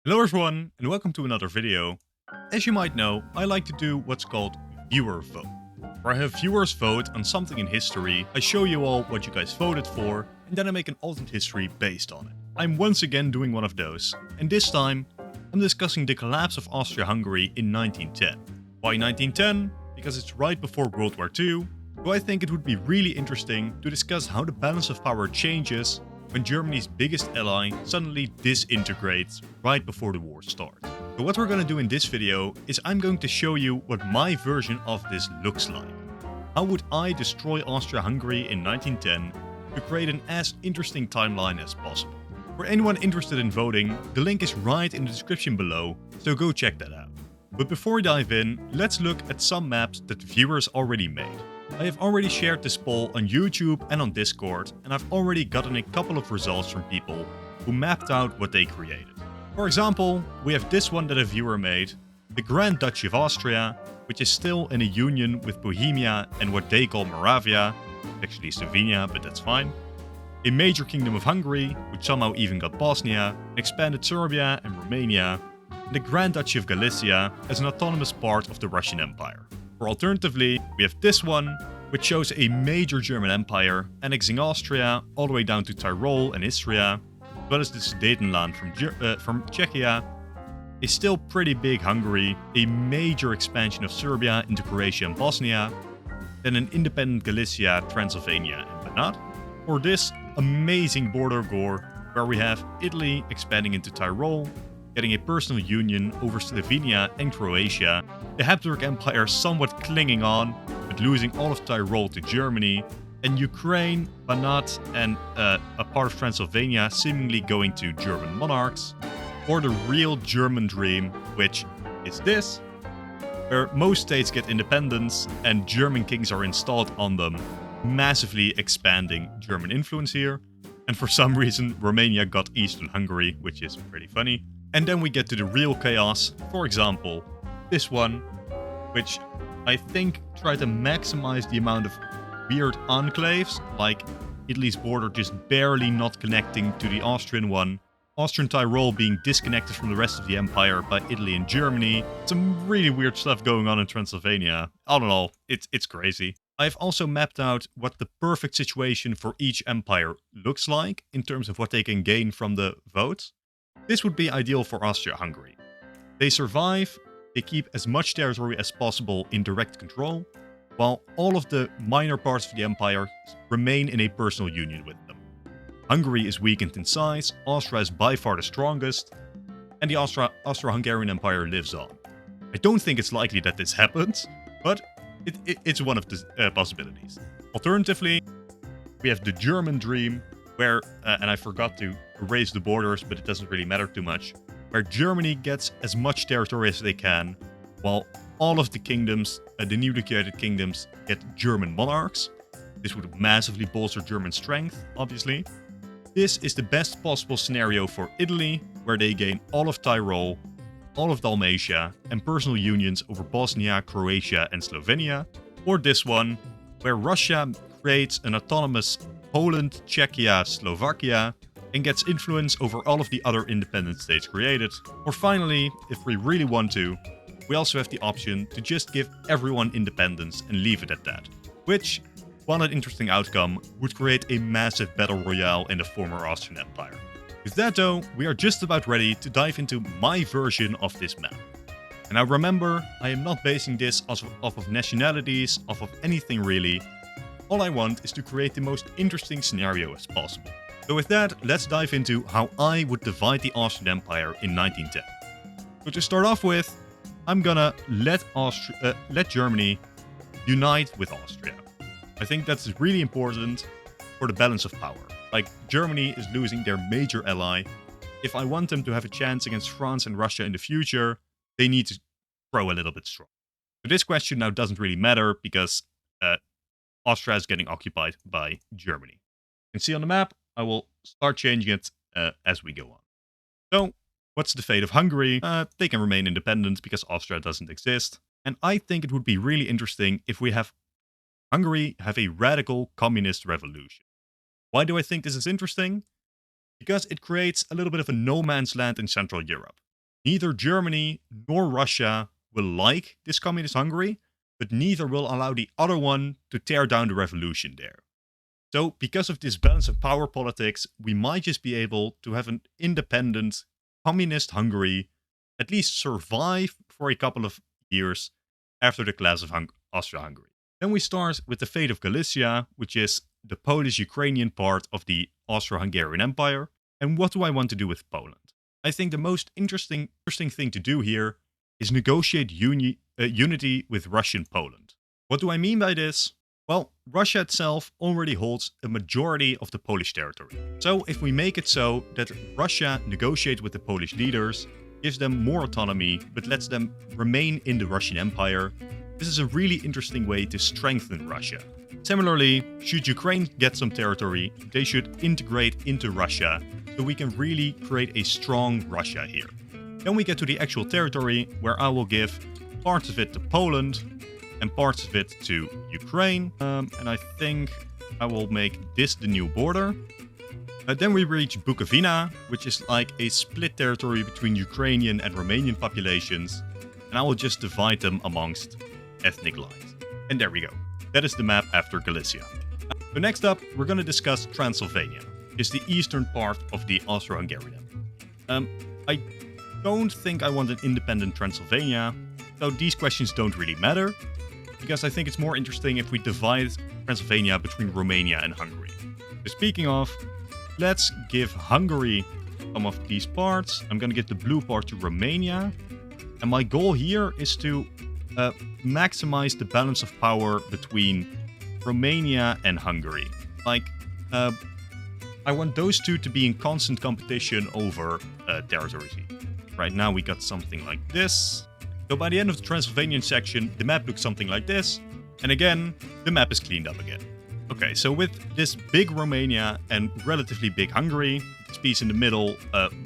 Hello everyone and welcome to another video. As you might know, I like to do what's called viewer vote, where I have viewers vote on something in history, I show you all what you guys voted for, and then I make an alternate history based on it. I'm once again doing one of those, and this time I'm discussing the collapse of Austria-Hungary in 1910. Why 1910? Because it's right before World War II, so I think it would be really interesting to discuss how the balance of power changes when Germany's biggest ally suddenly disintegrates right before the war starts. So what we're going to do in this video is I'm going to show you what my version of this looks like. How would I destroy Austria-Hungary in 1910 to create an as interesting timeline as possible? For anyone interested in voting, the link is right in the description below, so go check that out. But before we dive in, let's look at some maps that viewers already made. I have already shared this poll on YouTube and on Discord, and I've already gotten a couple of results from people who mapped out what they created. For example, we have this one that a viewer made, the Grand Duchy of Austria, which is still in a union with Bohemia and what they call Moravia, actually Slovenia, but that's fine. A major kingdom of Hungary, which somehow even got Bosnia, expanded Serbia and Romania, and the Grand Duchy of Galicia as an autonomous part of the Russian Empire. Or alternatively, we have this one, which shows a major German empire annexing Austria all the way down to Tyrol and Istria, as well as the Sudetenland from Czechia, a still pretty big Hungary, a major expansion of Serbia into Croatia and Bosnia, then an independent Galicia, Transylvania and Banat, or this amazing border gore where we have Italy expanding into Tyrol, getting a personal union over Slovenia and Croatia, the Habsburg Empire somewhat clinging on, but losing all of Tyrol to Germany, and Ukraine, Banat, and a part of Transylvania seemingly going to German monarchs, or the real German dream, which is this, where most states get independence and German kings are installed on them, massively expanding German influence here, and for some reason Romania got Eastern Hungary, which is pretty funny. And then we get to the real chaos, for example, this one, which I think tried to maximize the amount of weird enclaves, like Italy's border just barely not connecting to the Austrian one, Austrian Tyrol being disconnected from the rest of the empire by Italy and Germany, some really weird stuff going on in Transylvania. All in all, it's crazy. I've also mapped out what the perfect situation for each empire looks like in terms of what they can gain from the votes. This would be ideal for Austria-Hungary. They survive, they keep as much territory as possible in direct control, while all of the minor parts of the empire remain in a personal union with them. Hungary is weakened in size, Austria is by far the strongest, and the Austro-Hungarian Empire lives on. I don't think it's likely that this happens, but it's one of the possibilities. Alternatively, we have the German dream, where, and I forgot to erase the borders, but it doesn't really matter too much, where Germany gets as much territory as they can, while all of the kingdoms, the newly created kingdoms, get German monarchs. This would massively bolster German strength, obviously. This is the best possible scenario for Italy, where they gain all of Tyrol, all of Dalmatia, and personal unions over Bosnia, Croatia, and Slovenia. Or this one, where Russia creates an autonomous Poland, Czechia, Slovakia, and gets influence over all of the other independent states created. Or finally, if we really want to, we also have the option to just give everyone independence and leave it at that. Which, while an interesting outcome, would create a massive battle royale in the former Austrian Empire. With that though, we are just about ready to dive into my version of this map. And now remember, I am not basing this off of nationalities, off of anything really. All I want is to create the most interesting scenario as possible. So with that, let's dive into how I would divide the Austrian Empire in 1910. So to start off with, I'm gonna let Germany unite with Austria. I think that's really important for the balance of power. Like, Germany is losing their major ally. If I want them to have a chance against France and Russia in the future, they need to grow a little bit strong. But this question now doesn't really matter because Austria is getting occupied by Germany. You can see on the map, I will start changing it as we go on. So, what's the fate of Hungary? They can remain independent because Austria doesn't exist. And I think it would be really interesting if we have Hungary have a radical communist revolution. Why do I think this is interesting? Because it creates a little bit of a no man's land in Central Europe. Neither Germany nor Russia will like this communist Hungary, but neither will allow the other one to tear down the revolution there. So, because of this balance of power politics, we might just be able to have an independent communist Hungary at least survive for a couple of years after the collapse of Austria-Hungary. Then we start with the fate of Galicia, which is the Polish-Ukrainian part of the Austro-Hungarian Empire. And what do I want to do with Poland? I think the most interesting thing to do here is negotiate unity with Russian Poland. What do I mean by this? Well, Russia itself already holds a majority of the Polish territory. So if we make it so that Russia negotiates with the Polish leaders, gives them more autonomy, but lets them remain in the Russian Empire, this is a really interesting way to strengthen Russia. Similarly, should Ukraine get some territory, they should integrate into Russia, so we can really create a strong Russia here. Then we get to the actual territory, where I will give parts of it to Poland and parts of it to Ukraine. And I think I will make this the new border. Then we reach Bukovina, which is like a split territory between Ukrainian and Romanian populations. And I will just divide them amongst ethnic lines. And there we go. That is the map after Galicia. So next up, we're going to discuss Transylvania, which is the eastern part of the Austro-Hungarian. I don't think I want an independent Transylvania, so these questions don't really matter, because I think it's more interesting if we divide Transylvania between Romania and Hungary. So speaking of, let's give Hungary some of these parts. I'm going to give the blue part to Romania. And my goal here is to maximize the balance of power between Romania and Hungary. Like, I want those two to be in constant competition over territories. Right now we got something like this. So by the end of the Transylvanian section, the map looks something like this. And again, the map is cleaned up again. Okay, so with this big Romania and relatively big Hungary, this piece in the middle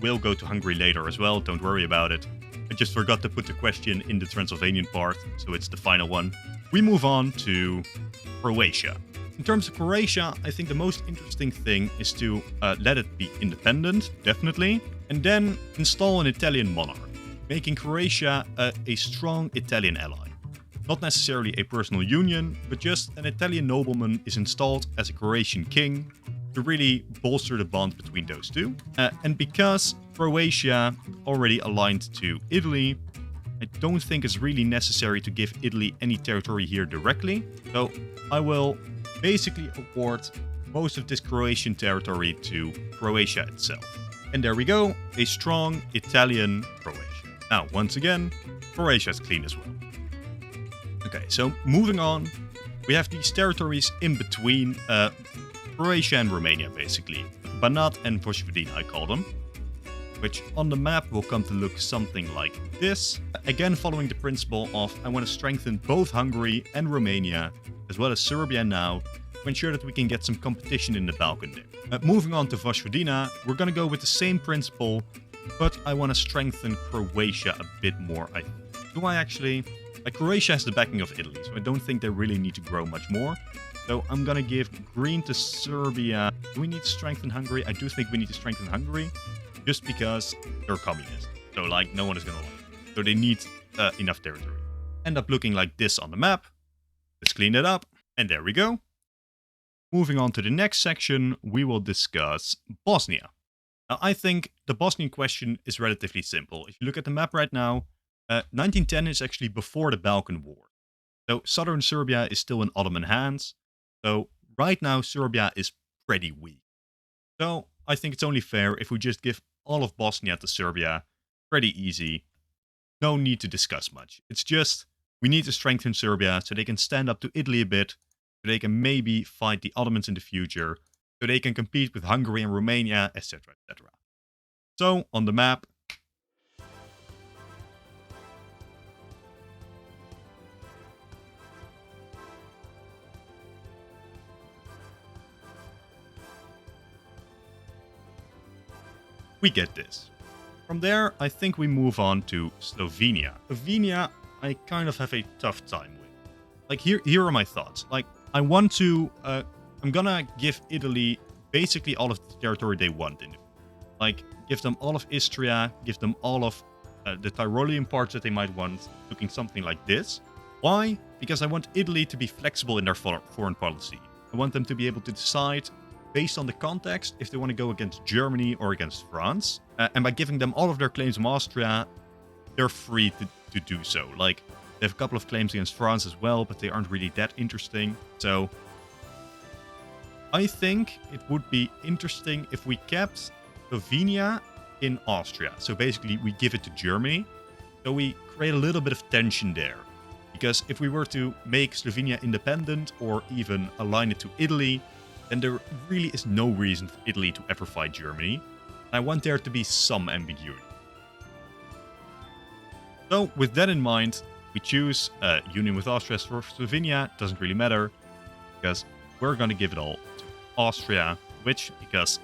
will go to Hungary later as well, don't worry about it. I just forgot to put the question in the Transylvanian part, so it's the final one. We move on to Croatia. In terms of Croatia, I think the most interesting thing is to let it be independent, definitely, and then install an Italian monarch, making Croatia a strong Italian ally. Not necessarily a personal union, but just an Italian nobleman is installed as a Croatian king to really bolster the bond between those two. And because Croatia already aligned to Italy, I don't think it's really necessary to give Italy any territory here directly. So I will basically award most of this Croatian territory to Croatia itself. And there we go, a strong Italian Croatia. Now, once again, Croatia is clean as well. Okay, so moving on, we have these territories in between Croatia and Romania, basically. Banat and Vojvodina, I call them. Which on the map will come to look something like this. Again, following the principle of I want to strengthen both Hungary and Romania, as well as Serbia now, to ensure that we can get some competition in the Balkan there. Moving on to Vojvodina, we're going to go with the same principle, but I want to strengthen Croatia a bit more. Do I actually? Croatia has the backing of Italy, so I don't think they really need to grow much more. So I'm going to give green to Serbia. Do we need to strengthen Hungary? I do think we need to strengthen Hungary, just because they're communist. So, like, no one is going to like it. So they need enough territory. End up looking like this on the map. Let's clean it up. And there we go. Moving on to the next section, we will discuss Bosnia. Now, I think the Bosnian question is relatively simple. If you look at the map right now, 1910 is actually before the Balkan War. So southern Serbia is still in Ottoman hands. So right now, Serbia is pretty weak. So I think it's only fair if we just give all of Bosnia to Serbia. Pretty easy. No need to discuss much. It's just, we need to strengthen Serbia so they can stand up to Italy a bit, so they can maybe fight the Ottomans in the future, so they can compete with Hungary and Romania, etc., etc. So, on the map, we get this. From there, I think we move on to Slovenia. Slovenia, I kind of have a tough time with. Like, here are my thoughts. Like, I want to, I'm gonna give Italy basically all of the territory they want in it. Like, give them all of Istria, give them all of the Tyrolean parts that they might want, looking something like this. Why? Because I want Italy to be flexible in their foreign policy. I want them to be able to decide, based on the context, if they want to go against Germany or against France. And by giving them all of their claims from Austria, they're free to do so. Like, they have a couple of claims against France as well, but they aren't really that interesting. So I think it would be interesting if we kept Slovenia in Austria. So basically, we give it to Germany. So we create a little bit of tension there. Because if we were to make Slovenia independent or even align it to Italy, then there really is no reason for Italy to ever fight Germany. I want there to be some ambiguity. So with that in mind, we choose union with Austria for Slovenia. Doesn't really matter, because we're going to give it all to Austria, which, because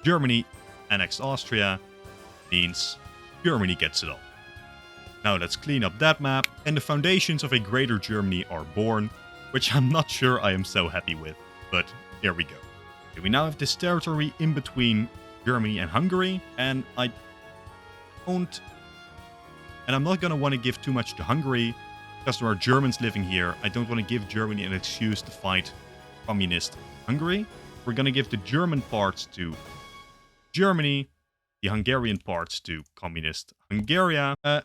Germany annexed Austria, means Germany gets it all. Now let's clean up that map, and the foundations of a greater Germany are born, which I'm not sure I am so happy with, but here we go. Okay, we now have this territory in between Germany and Hungary, and I'm not going to want to give too much to Hungary, because there are Germans living here. I don't want to give Germany an excuse to fight communist Hungary. We're going to give the German parts to Germany, the Hungarian parts to communist Hungary,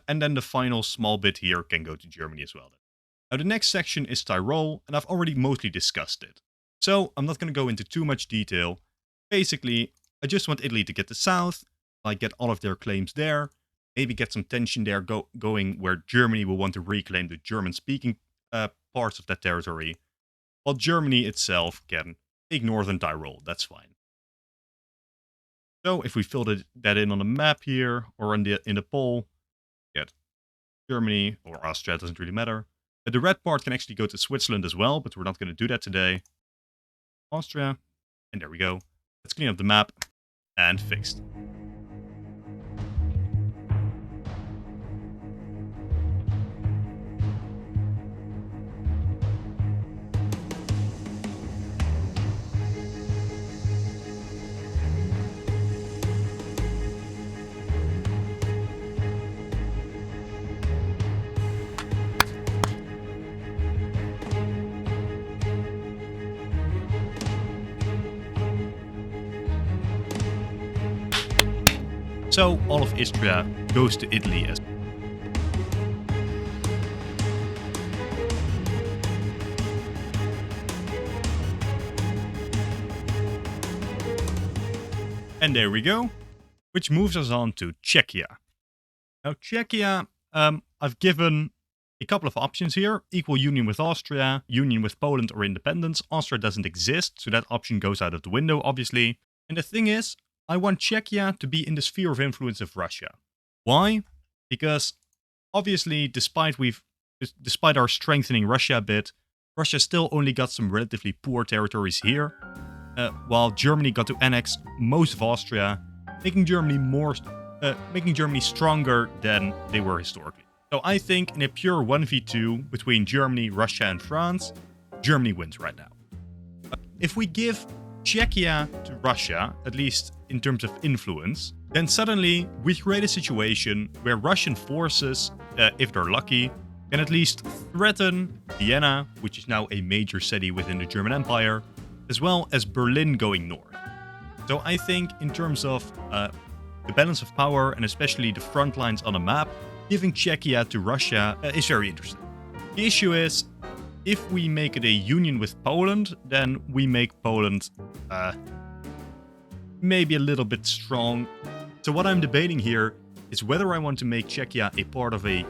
and then the final small bit here can go to Germany as well. Now the next section is Tyrol, and I've already mostly discussed it. So I'm not going to go into too much detail. Basically, I just want Italy to get the south, like get all of their claims there, maybe get some tension there going where Germany will want to reclaim the German-speaking parts of that territory, while Germany itself can take northern Tyrol. That's fine. So if we fill that in on the map here, or in the poll, get Germany or Austria, doesn't really matter. The red part can actually go to Switzerland as well, but we're not going to do that today. Austria, and there we go. Let's clean up the map, and fixed. So all of Istria goes to Italy as and there we go, which moves us on to Czechia. Now Czechia, I've given a couple of options here: equal union with Austria, union with Poland, or independence. Austria doesn't exist, so that option goes out of the window, obviously. And the thing is, I want Czechia to be in the sphere of influence of Russia. Why? Because obviously, despite our strengthening Russia a bit, Russia still only got some relatively poor territories here, while Germany got to annex most of Austria, making Germany stronger than they were historically. So I think in a pure 1v2 between Germany, Russia, and France, Germany wins right now. If we give Czechia to Russia, at least in terms of influence, then suddenly we create a situation where Russian forces, if they're lucky, can at least threaten Vienna, which is now a major city within the German Empire, as well as Berlin going north. So I think in terms of the balance of power, and especially the front lines on a map, giving Czechia to Russia is very interesting. The issue is, if we make it a union with Poland, then we make Poland maybe a little bit strong. So what I'm debating here is whether I want to make Czechia a part of a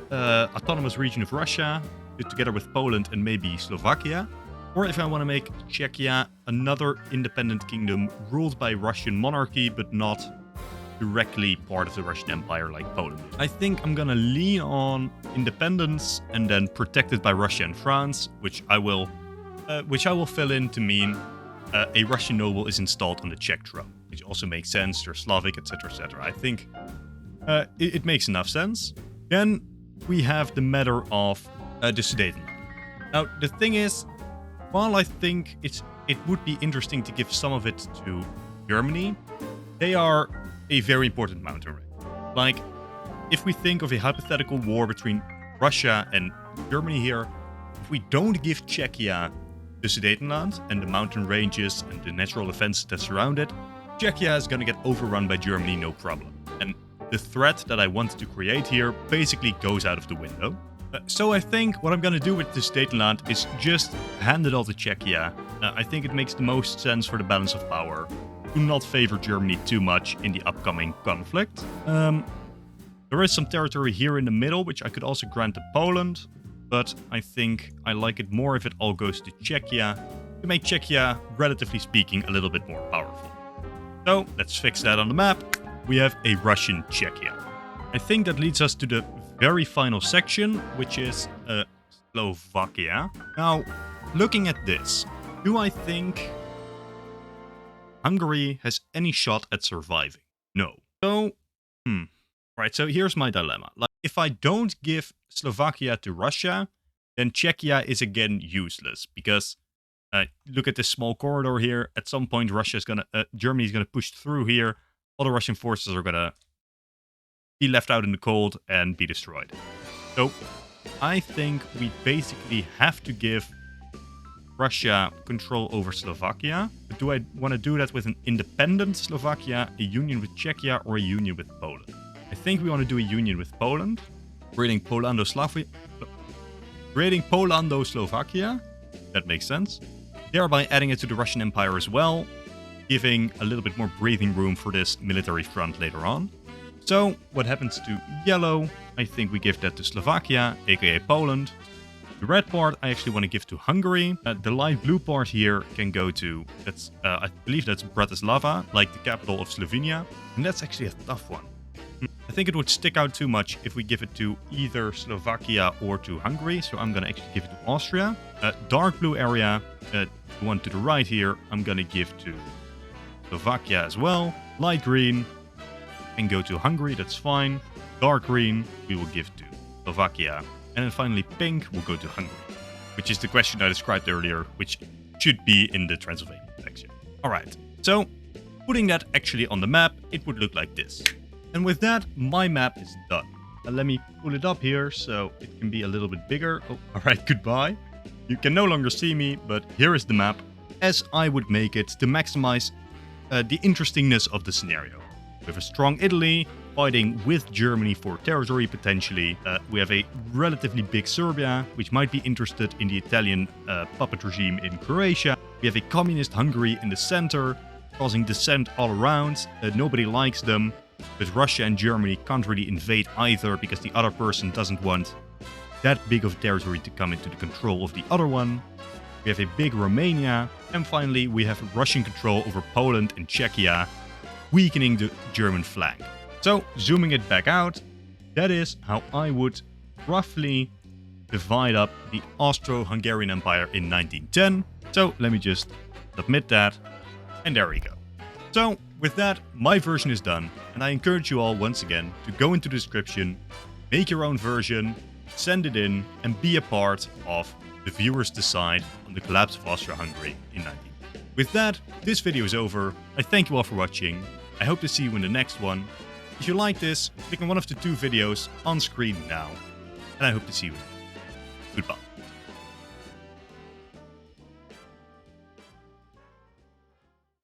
autonomous region of Russia, together with Poland and maybe Slovakia, or if I want to make Czechia another independent kingdom ruled by Russian monarchy, but not directly part of the Russian Empire like Poland. I think I'm gonna lean on independence and then protected by Russia and France, which I will fill in to mean a Russian noble is installed on the Czech throne, which also makes sense. They're Slavic, etc., etc. I think it makes enough sense. Then we have the matter of the Sudetenland. Now the thing is, while I think it would be interesting to give some of it to Germany, they are a very important mountain range. Like, if we think of a hypothetical war between Russia and Germany here, if we don't give Czechia the Sudetenland and the mountain ranges and the natural defenses that surround it, Czechia is going to get overrun by Germany no problem. And the threat that I wanted to create here basically goes out of the window. So I think what I'm going to do with the Sudetenland is just hand it all to Czechia. I think it makes the most sense for the balance of power. Do not favor Germany too much in the upcoming conflict. There is some territory here in the middle, which I could also grant to Poland. But I think I like it more if it all goes to Czechia, to make Czechia, relatively speaking, a little bit more powerful. So let's fix that on the map. We have a Russian Czechia. I think that leads us to the very final section, which is Slovakia. Now, looking at this, do I think Hungary has any shot at surviving? No. So, right, so here's my dilemma. Like, if I don't give Slovakia to Russia, then Czechia is again useless because look at this small corridor here. At some point, Germany is gonna push through here. All the Russian forces are gonna be left out in the cold and be destroyed. So I think we basically have to give Russia control over Slovakia. But do I want to do that with an independent Slovakia, a union with Czechia, or a union with Poland? I think we want to do a union with Poland, creating Polando-Slovakia. That makes sense. Thereby adding it to the Russian Empire as well, giving a little bit more breathing room for this military front later on. So, what happens to yellow? I think we give that to Slovakia, aka Poland. The red part I actually want to give to Hungary. The light blue part here can go to, I believe that's Bratislava, like the capital of Slovenia. And that's actually a tough one. I think it would stick out too much if we give it to either Slovakia or to Hungary. So I'm going to actually give it to Austria. Dark blue area, the one to the right here, I'm going to give to Slovakia as well. Light green and go to Hungary, that's fine. Dark green we will give to Slovakia. And then finally pink will go to Hungary, which is the question I described earlier, which should be in the Transylvania section. Alright, so putting that actually on the map, it would look like this. And with that, my map is done. Let me pull it up here so it can be a little bit bigger. Oh, alright, goodbye. You can no longer see me, but here is the map as I would make it to maximize the interestingness of the scenario. We have a strong Italy fighting with Germany for territory potentially. We have a relatively big Serbia, which might be interested in the Italian puppet regime in Croatia. We have a communist Hungary in the center, causing dissent all around. Nobody likes them, but Russia and Germany can't really invade either because the other person doesn't want that big of territory to come into the control of the other one. We have a big Romania, and finally we have Russian control over Poland and Czechia, weakening the German flank. So, zooming it back out, that is how I would roughly divide up the Austro-Hungarian Empire in 1910. So, let me just submit that, and there we go. So, with that, my version is done, and I encourage you all once again to go into the description, make your own version, send it in, and be a part of the viewers decide on the collapse of Austria-Hungary in 1910. With that, this video is over. I thank you all for watching. I hope to see you in the next one. If you like this, click on one of the two videos on screen now. And I hope to see you. Goodbye.